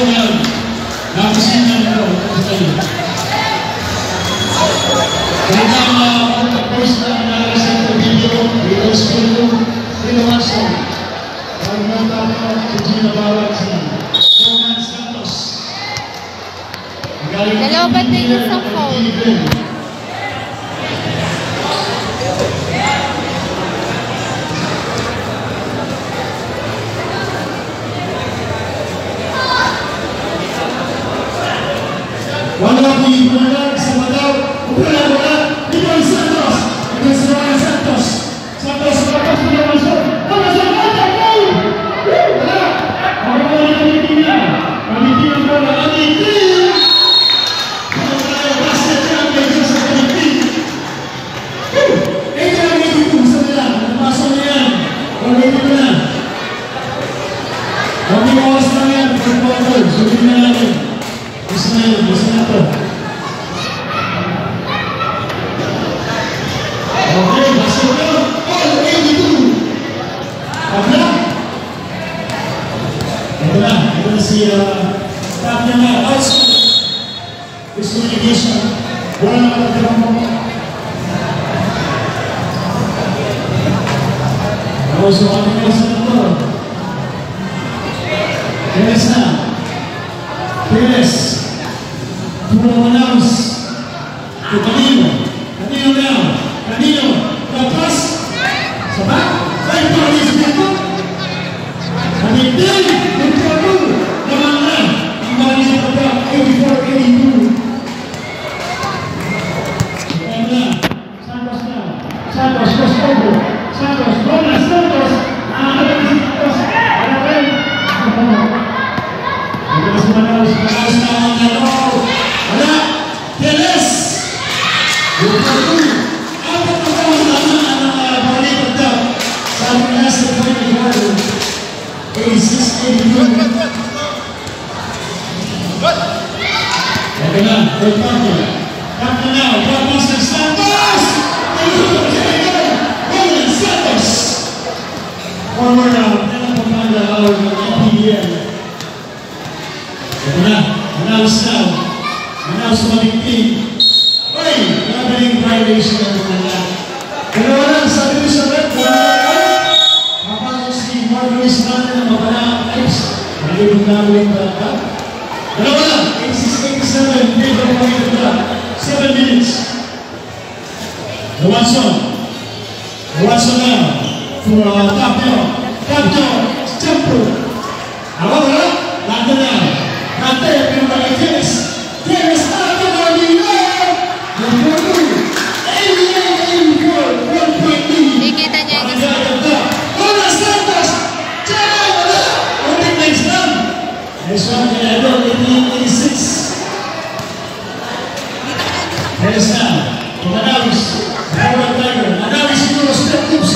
yan. Napasingan ko. Kaya pagkapos na nalasan ko video, videos ko yung pinawasan. Ang natapos si Gina Barat si Roman Santos. Nalobat na yun sa phone. Wala di sa madaw. Wala. Dito ang Santos. Ito si Roman Santos. Santos na masuk. Wala. Ang mga namitin niya. Namitin ang bola. Namitin. Kalau tayo basket yan, may Diyos sa namitin. Ito ang namitin sa nila. Napasok na yan. Namitin na. Kami oras na yan. Pag-ball. Sulit na natin. Bisa na to. Okay, masuk na. Oh, itu. Abla. Ito na si Captain na. Outside. Discrimination. Wala na magkakaroon mo. Ako sumabi ko sa ito. Yes na. Perez. Tumamanamos. Canino. Canino now. Canino. Lepas. Sabar. Baik polis itu. Canino. Berkabung. Kemana? Kembali kepada 84-82. Kemana? Santos now. Santos. Costogo. Santos. Bola. Santos. Ada di Santos. Ada kan? Ada Manaus. Manaus now. Ada. Perez. Berkabung. Apa pertama balik tetap. Sampai nasi poin di baru. 86-82. Bagaimana? Berkabung. Kapten now. Lepas ke Santos. Roman Santos. Forward now. Dalam pemanda awal PDL. Bagaimana? Manaus now. Manaus Maligpig. Oi, labeling violation ng mga. Dalawa lang sa division red. Kapag si Margulis natin ang mapana Ice. Nalibog namin ba? Dalawa lang. 86-87. Hindi ba mga ito 7 minutes. Watson now. For Tapio. Champo. Awal lah. Lada now. Kante pero bagi Teres. Teres Alto Marino. Nakikita niya yung isa. Bola Santos. Wala. Unting next round. Next round niya ito. 86. Teres now. Manaus. Howard Tiger. Manaus siguro step tips.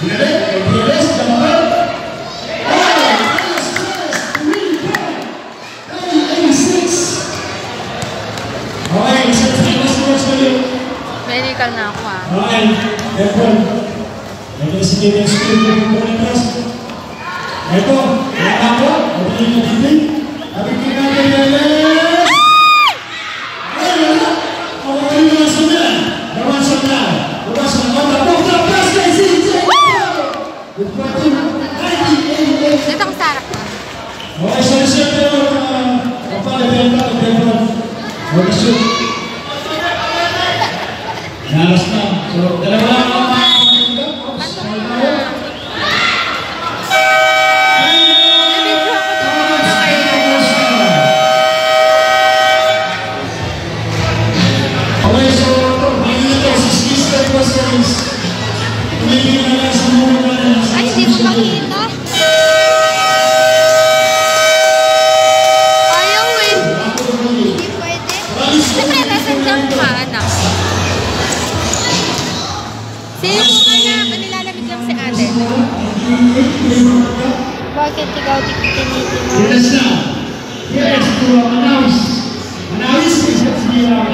Dinalik. Teres. Jamaal. Okay, isa tayo mas kayo. Medical na ako ah. Okay, Efron. Nag-isipin yung screen ko ng press. Ito, yung ako, mabiling na titig. Nabitin natin yung les. Ay, wala. Kawain mo lang sa nila. Gawan sa nila. Bukas ng mata. Punta, press kay CJ. With 14, 1988. Dito ang sarap na. Okay, so siya pero kapag-dependa, mag-shoot. Nalas na. So, dalawa lang ang mga okay, so, magiging ito, si Sister Questions. Tumigil na lang sa mga Ay, hindi mo makita. Ayaw eh. Hindi pwede. Siyempre, nasa dyan ka, anak. Sino mo nga na manilalamig lang si ate? Bakit ikaw di tinitin mo? Yes na. Yes, to Manaus. Manaus is Camino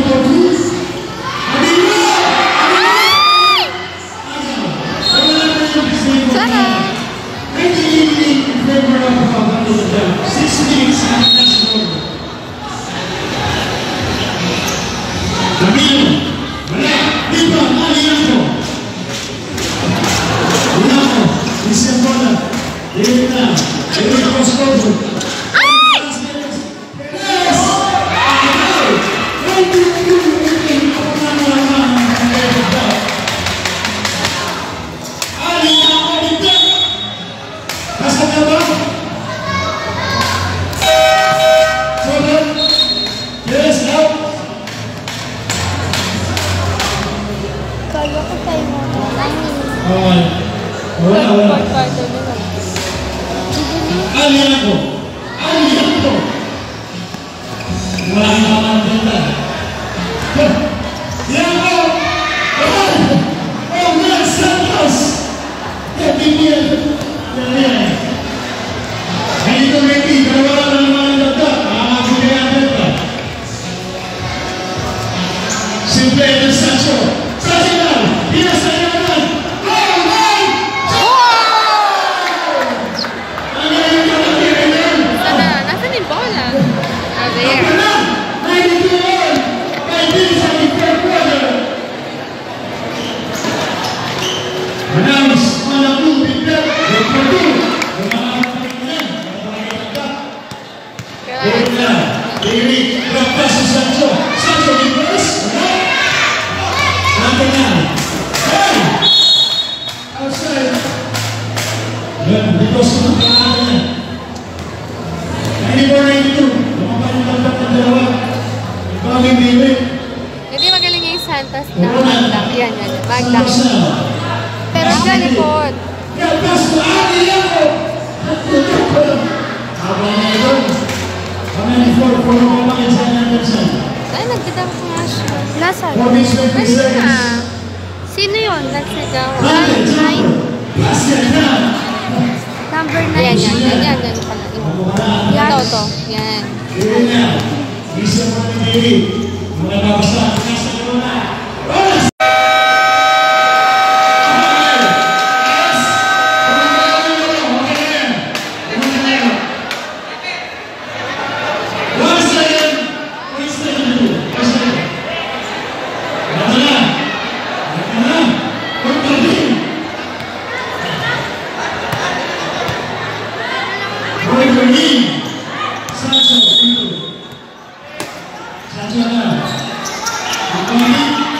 Portus. Camino! Sarap! 1988 in favor of 6 minutes. Camilo. Wala. Dito. Alianto. Alianto. Christian Bola. David na. David Coscoso. Kaya ko tayo mo. Wala. Quarter na lang. Alianto. Wala na naman dito. Diego! Oh, Mel Santos! Miguel! Ganito, Mickey. Dalawa na naman ang dagda. Makakabigay ang dagda. Simple de Sancho. Sancho na! Pinasa niya naman! Nasaan yung bola? Ah, there. Manaus, Manapu, Bigler, Bigler, David, berapa Sancho, Sancho di press, Antena, outside, dan di pos penanganannya, ini orang itu, lumayan tempat penjawab, kami David, Hindi magaling yung Santos na magdak. Yan. Magdak. Pero galikod. Lepas ke Alianto, abangnya itu, kami di forum yang saya nyatakan. Ay, nagdadam ko nga siya. Nasaan? For these 20 Ano seconds. na? Sino yun? Nagsigaw. Number 9. Yan. Yan pala. Ito. Yan. Bisa mandiri, mulai babasa, nasa corona. Sancho na.